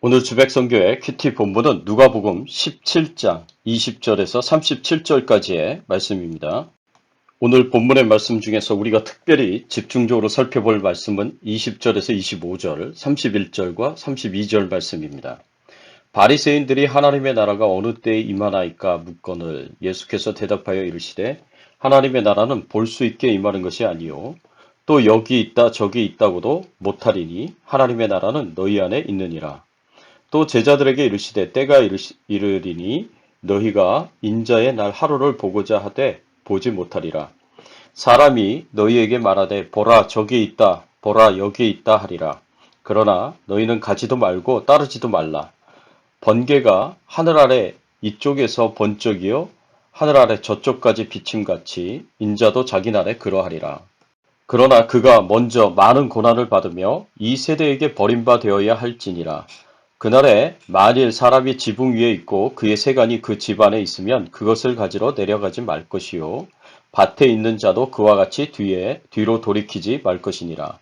오늘 주백선교의 큐티 본문은 누가복음 17장 20절에서 37절까지의 말씀입니다. 오늘 본문의 말씀 중에서 우리가 특별히 집중적으로 살펴볼 말씀은 20절에서 25절, 31절과 32절 말씀입니다. 바리새인들이 하나님의 나라가 어느 때에 임하나이까 묻거늘 예수께서 대답하여 이르시되 하나님의 나라는 볼 수 있게 임하는 것이 아니요 또 여기 있다 저기 있다고도 못하리니 하나님의 나라는 너희 안에 있느니라. 또 제자들에게 이르시되 때가 이르리니 너희가 인자의 날 하루를 보고자 하되 보지 못하리라. 사람이 너희에게 말하되 보라 저기 있다 보라 여기 있다 하리라. 그러나 너희는 가지도 말고 따르지도 말라. 번개가 하늘 아래 이쪽에서 번쩍이요 하늘 아래 저쪽까지 비침같이 인자도 자기 날에 그러하리라. 그러나 그가 먼저 많은 고난을 받으며 이 세대에게 버림받아야 할지니라. 그날에 만일 사람이 지붕 위에 있고 그의 세간이 그 집 안에 있으면 그것을 가지러 내려가지 말 것이요 밭에 있는 자도 그와 같이 뒤로 돌이키지 말 것이니라.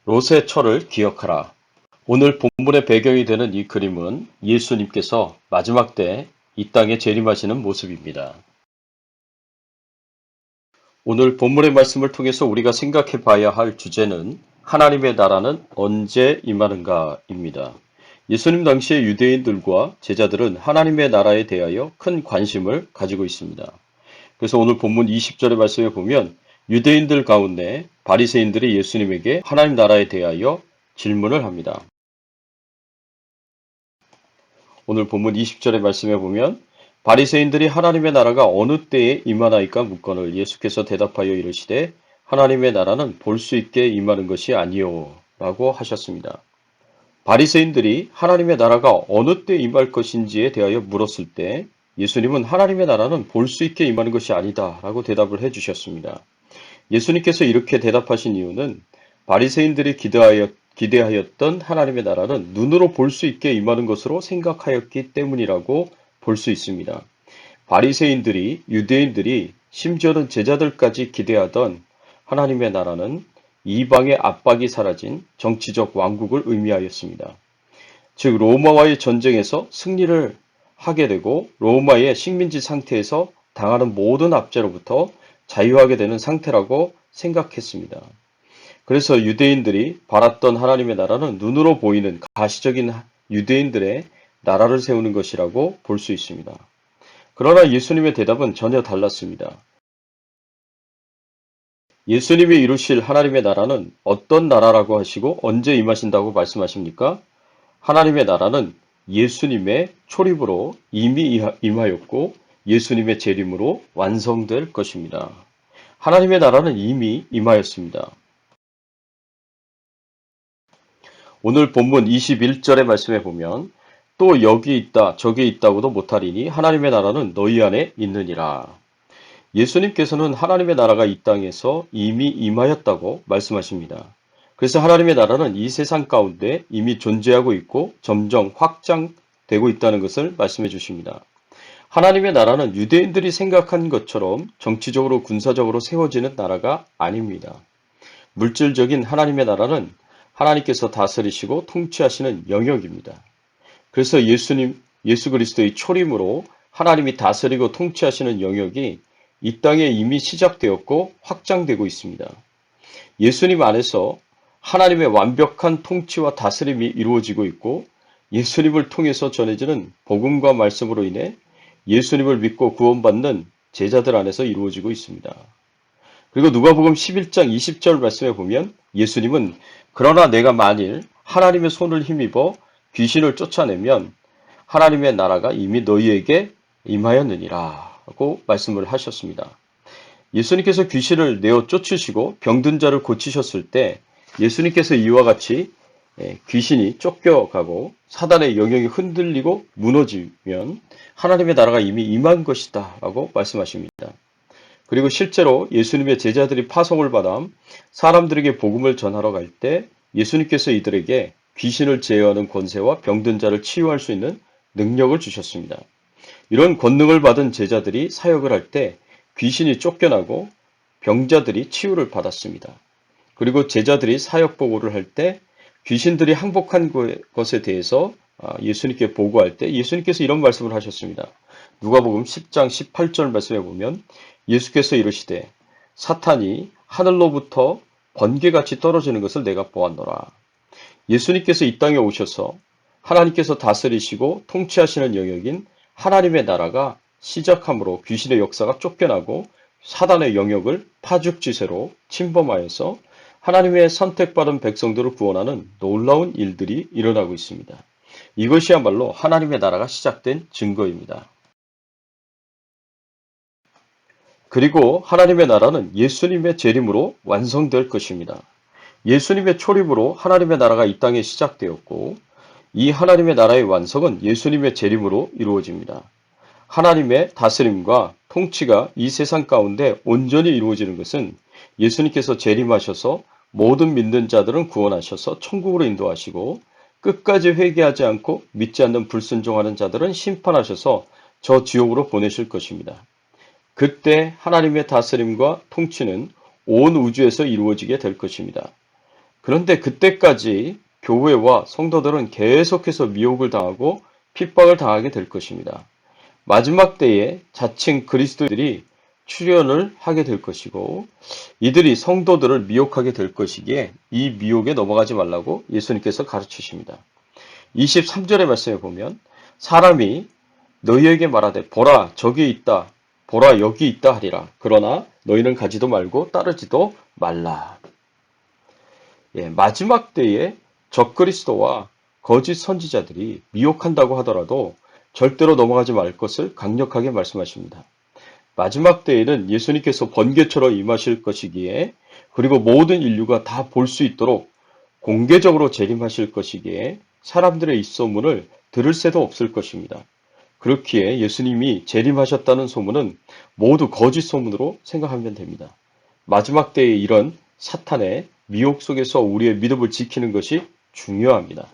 롯의 철을 기억하라. 오늘 본문의 배경이 되는 이 그림은 예수님께서 마지막 때 이 땅에 재림하시는 모습입니다. 오늘 본문의 말씀을 통해서 우리가 생각해 봐야 할 주제는 하나님의 나라는 언제 임하는가입니다. 예수님 당시의 유대인들과 제자들은 하나님의 나라에 대하여 큰 관심을 가지고 있습니다. 그래서 오늘 본문 20절의 말씀에 보면 유대인들 가운데 바리새인들이 예수님에게 하나님 나라에 대하여 질문을 합니다. 오늘 본문 20절의 말씀에 보면 바리새인들이 하나님의 나라가 어느 때에 임하나이까 묻거늘 예수께서 대답하여 이르시되 하나님의 나라는 볼 수 있게 임하는 것이 아니요 라고 하셨습니다. 바리새인들이 하나님의 나라가 어느 때 임할 것인지에 대하여 물었을 때 예수님은 하나님의 나라는 볼 수 있게 임하는 것이 아니다 라고 대답을 해주셨습니다. 예수님께서 이렇게 대답하신 이유는 바리새인들이 기대하였던 하나님의 나라는 눈으로 볼 수 있게 임하는 것으로 생각하였기 때문이라고 볼 수 있습니다. 바리새인들이 유대인들이 심지어는 제자들까지 기대하던 하나님의 나라는 이방의 압박이 사라진 정치적 왕국을 의미하였습니다. 즉 로마와의 전쟁에서 승리를 하게 되고 로마의 식민지 상태에서 당하는 모든 압제로부터 자유하게 되는 상태라고 생각했습니다. 그래서 유대인들이 바랐던 하나님의 나라는 눈으로 보이는 가시적인 유대인들의 나라를 세우는 것이라고 볼 수 있습니다. 그러나 예수님의 대답은 전혀 달랐습니다. 예수님이 이루실 하나님의 나라는 어떤 나라라고 하시고 언제 임하신다고 말씀하십니까? 하나님의 나라는 예수님의 초립으로 이미 임하였고 예수님의 재림으로 완성될 것입니다. 하나님의 나라는 이미 임하였습니다. 오늘 본문 21절의 말씀에 보면 또 여기 있다 저기 있다고도 못하리니 하나님의 나라는 너희 안에 있느니라. 예수님께서는 하나님의 나라가 이 땅에서 이미 임하였다고 말씀하십니다. 그래서 하나님의 나라는 이 세상 가운데 이미 존재하고 있고 점점 확장되고 있다는 것을 말씀해 주십니다. 하나님의 나라는 유대인들이 생각한 것처럼 정치적으로 군사적으로 세워지는 나라가 아닙니다. 물질적인 하나님의 나라는 하나님께서 다스리시고 통치하시는 영역입니다. 그래서 예수 그리스도의 초림으로 하나님이 다스리고 통치하시는 영역이 이 땅에 이미 시작되었고 확장되고 있습니다. 예수님 안에서 하나님의 완벽한 통치와 다스림이 이루어지고 있고 예수님을 통해서 전해지는 복음과 말씀으로 인해 예수님을 믿고 구원받는 제자들 안에서 이루어지고 있습니다. 그리고 누가복음 11장 20절 말씀에 보면 예수님은 그러나 내가 만일 하나님의 손을 힘입어 귀신을 쫓아내면 하나님의 나라가 이미 너희에게 임하였느니라 라고 말씀을 하셨습니다. 예수님께서 귀신을 내어 쫓으시고 병든 자를 고치셨을 때 예수님께서 이와 같이 귀신이 쫓겨가고 사단의 영역이 흔들리고 무너지면 하나님의 나라가 이미 임한 것이다 라고 말씀하십니다. 그리고 실제로 예수님의 제자들이 파송을 받아 사람들에게 복음을 전하러 갈 때 예수님께서 이들에게 귀신을 제어하는 권세와 병든 자를 치유할 수 있는 능력을 주셨습니다. 이런 권능을 받은 제자들이 사역을 할 때 귀신이 쫓겨나고 병자들이 치유를 받았습니다. 그리고 제자들이 사역 보고를 할 때 귀신들이 항복한 것에 대해서 예수님께 보고할 때 예수님께서 이런 말씀을 하셨습니다. 누가복음 10장 18절 말씀에 보면 예수께서 이르시되 사탄이 하늘로부터 번개같이 떨어지는 것을 내가 보았노라. 예수님께서 이 땅에 오셔서 하나님께서 다스리시고 통치하시는 영역인 하나님의 나라가 시작함으로 귀신의 역사가 쫓겨나고 사단의 영역을 파죽지세로 침범하여서 하나님의 선택받은 백성들을 구원하는 놀라운 일들이 일어나고 있습니다. 이것이야말로 하나님의 나라가 시작된 증거입니다. 그리고 하나님의 나라는 예수님의 재림으로 완성될 것입니다. 예수님의 초림으로 하나님의 나라가 이 땅에 시작되었고 이 하나님의 나라의 완성은 예수님의 재림으로 이루어집니다. 하나님의 다스림과 통치가 이 세상 가운데 온전히 이루어지는 것은 예수님께서 재림하셔서 모든 믿는 자들은 구원하셔서 천국으로 인도하시고 끝까지 회개하지 않고 믿지 않는 불순종하는 자들은 심판하셔서 저 지옥으로 보내실 것입니다. 그때 하나님의 다스림과 통치는 온 우주에서 이루어지게 될 것입니다. 그런데 그때까지 교회와 성도들은 계속해서 미혹을 당하고 핍박을 당하게 될 것입니다. 마지막 때에 자칭 그리스도들이 출현을 하게 될 것이고 이들이 성도들을 미혹하게 될 것이기에 이 미혹에 넘어가지 말라고 예수님께서 가르치십니다. 23절의 말씀에 보면 사람이 너희에게 말하되 보라 저기 있다 보라 여기 있다 하리라. 그러나 너희는 가지도 말고 따르지도 말라. 마지막 때에 적그리스도와 거짓 선지자들이 미혹한다고 하더라도 절대로 넘어가지 말 것을 강력하게 말씀하십니다. 마지막 때에는 예수님께서 번개처럼 임하실 것이기에 그리고 모든 인류가 다 볼 수 있도록 공개적으로 재림하실 것이기에 사람들의 입소문을 들을 새도 없을 것입니다. 그렇기에 예수님이 재림하셨다는 소문은 모두 거짓 소문으로 생각하면 됩니다. 마지막 때에 이런 사탄의 미혹 속에서 우리의 믿음을 지키는 것이 중요합니다.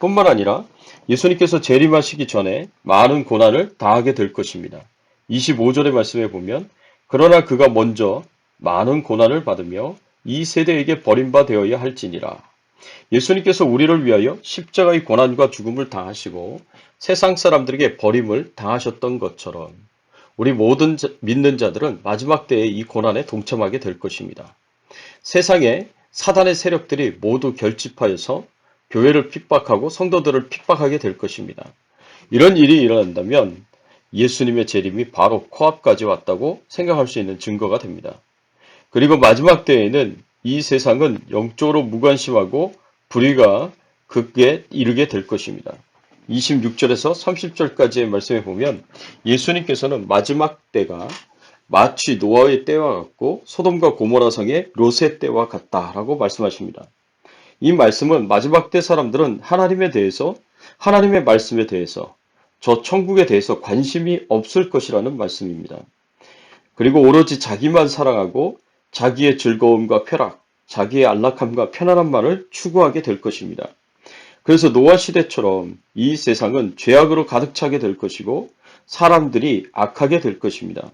뿐만 아니라 예수님께서 재림하시기 전에 많은 고난을 당하게 될 것입니다. 25절의 말씀에 보면 그러나 그가 먼저 많은 고난을 받으며 이 세대에게 버림받아야 할지니라. 예수님께서 우리를 위하여 십자가의 고난과 죽음을 당하시고 세상 사람들에게 버림을 당하셨던 것처럼 우리 모든 믿는 자들은 마지막 때에 이 고난에 동참하게 될 것입니다. 세상에 사단의 세력들이 모두 결집하여서 교회를 핍박하고 성도들을 핍박하게 될 것입니다. 이런 일이 일어난다면 예수님의 재림이 바로 코앞까지 왔다고 생각할 수 있는 증거가 됩니다. 그리고 마지막 때에는 이 세상은 영적으로 무관심하고 불의가 극에 이르게 될 것입니다. 26절에서 30절까지의 말씀에 보면 예수님께서는 마지막 때가 마치 노아의 때와 같고 소돔과 고모라 성의 롯의 때와 같다라고 말씀하십니다. 이 말씀은 마지막 때 사람들은 하나님에 대해서 하나님의 말씀에 대해서 저 천국에 대해서 관심이 없을 것이라는 말씀입니다. 그리고 오로지 자기만 사랑하고 자기의 즐거움과 쾌락, 자기의 안락함과 편안함만을 추구하게 될 것입니다. 그래서 노아 시대처럼 이 세상은 죄악으로 가득 차게 될 것이고 사람들이 악하게 될 것입니다.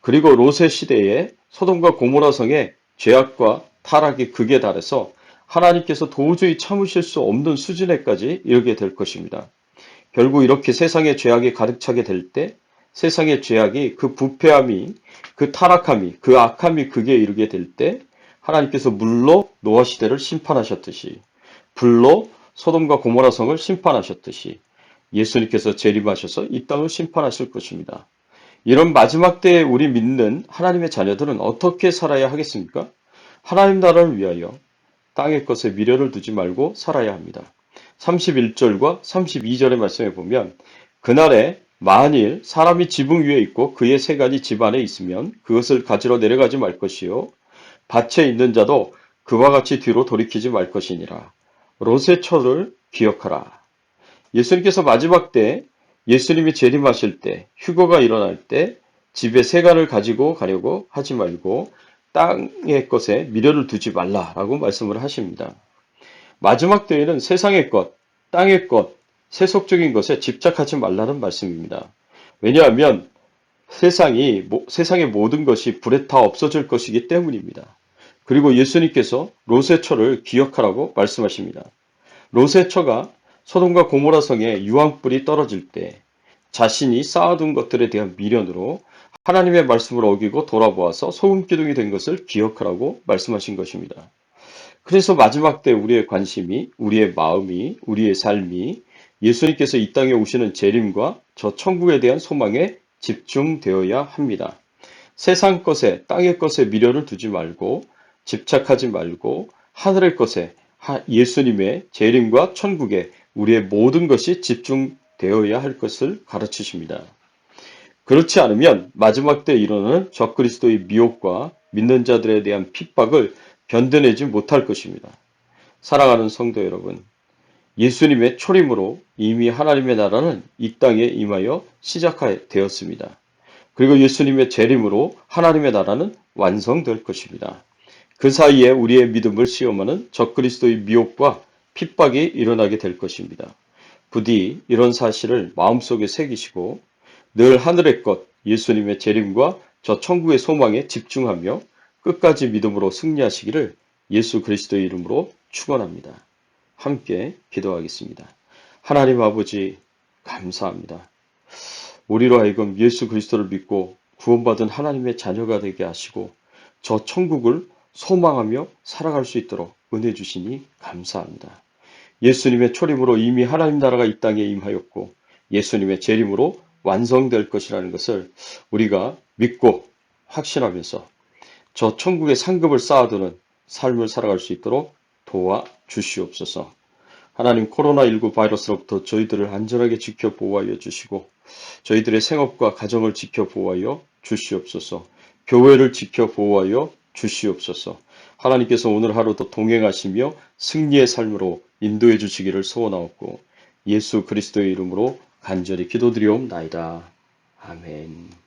그리고 롯의 시대에 소돔과 고모라 성의 죄악과 타락이 극에 달해서 하나님께서 도저히 참으실 수 없는 수준에까지 이르게 될 것입니다. 결국 이렇게 세상의 죄악이 가득 차게 될 때 세상의 죄악이 그 부패함이 그 타락함이 그 악함이 극에 이르게 될 때 하나님께서 물로 노아 시대를 심판하셨듯이 불로 소돔과 고모라 성을 심판하셨듯이 예수님께서 재림하셔서 이 땅을 심판하실 것입니다. 이런 마지막 때에 우리 믿는 하나님의 자녀들은 어떻게 살아야 하겠습니까? 하나님 나라를 위하여 땅의 것에 미련을 두지 말고 살아야 합니다. 31절과 32절의 말씀에 보면 그날에 만일 사람이 지붕 위에 있고 그의 세간이 집 안에 있으면 그것을 가지러 내려가지 말 것이요 밭에 있는 자도 그와 같이 뒤로 돌이키지 말 것이니라. 롯의 처를 기억하라. 예수님께서 마지막 때 예수님이 재림하실 때 휴거가 일어날 때 집에 세간을 가지고 가려고 하지 말고 땅의 것에 미련을 두지 말라라고 말씀을 하십니다. 마지막 때에는 세상의 것, 땅의 것, 세속적인 것에 집착하지 말라는 말씀입니다. 왜냐하면 세상의 모든 것이 불에 타 없어질 것이기 때문입니다. 그리고 예수님께서 롯의 처를 기억하라고 말씀하십니다. 롯의 처가 소돔과 고모라 성에 유황불이 떨어질 때 자신이 쌓아둔 것들에 대한 미련으로 하나님의 말씀을 어기고 돌아보아서 소금기둥이 된 것을 기억하라고 말씀하신 것입니다. 그래서 마지막 때 우리의 관심이, 우리의 마음이, 우리의 삶이 예수님께서 이 땅에 오시는 재림과 저 천국에 대한 소망에 집중되어야 합니다. 세상 것에, 땅의 것에 미련을 두지 말고 집착하지 말고 하늘의 것에 예수님의 재림과 천국에 우리의 모든 것이 집중되어야 할 것을 가르치십니다. 그렇지 않으면 마지막 때 일어나는 적그리스도의 미혹과 믿는 자들에 대한 핍박을 견뎌내지 못할 것입니다. 사랑하는 성도 여러분, 예수님의 초림으로 이미 하나님의 나라는 이 땅에 임하여 시작되었습니다. 그리고 예수님의 재림으로 하나님의 나라는 완성될 것입니다. 그 사이에 우리의 믿음을 시험하는 적그리스도의 미혹과 핍박이 일어나게 될 것입니다. 부디 이런 사실을 마음속에 새기시고 늘 하늘의 것, 예수님의 재림과 저 천국의 소망에 집중하며 끝까지 믿음으로 승리하시기를 예수 그리스도의 이름으로 축원합니다. 함께 기도하겠습니다. 하나님 아버지 감사합니다. 우리로 하여금 예수 그리스도를 믿고 구원받은 하나님의 자녀가 되게 하시고 저 천국을 소망하며 살아갈 수 있도록 은혜 주시니 감사합니다. 예수님의 초림으로 이미 하나님 나라가 이 땅에 임하였고 예수님의 재림으로 완성될 것이라는 것을 우리가 믿고 확신하면서 저 천국의 상급을 쌓아두는 삶을 살아갈 수 있도록 도와 주시옵소서. 하나님 코로나19 바이러스로부터 저희들을 안전하게 지켜 보호하여 주시고 저희들의 생업과 가정을 지켜 보호하여 주시옵소서. 교회를 지켜 보호하여 주시옵소서. 하나님께서 오늘 하루도 동행하시며 승리의 삶으로 인도해 주시기를 소원하옵고 예수 그리스도의 이름으로 간절히 기도드리옵나이다. 아멘.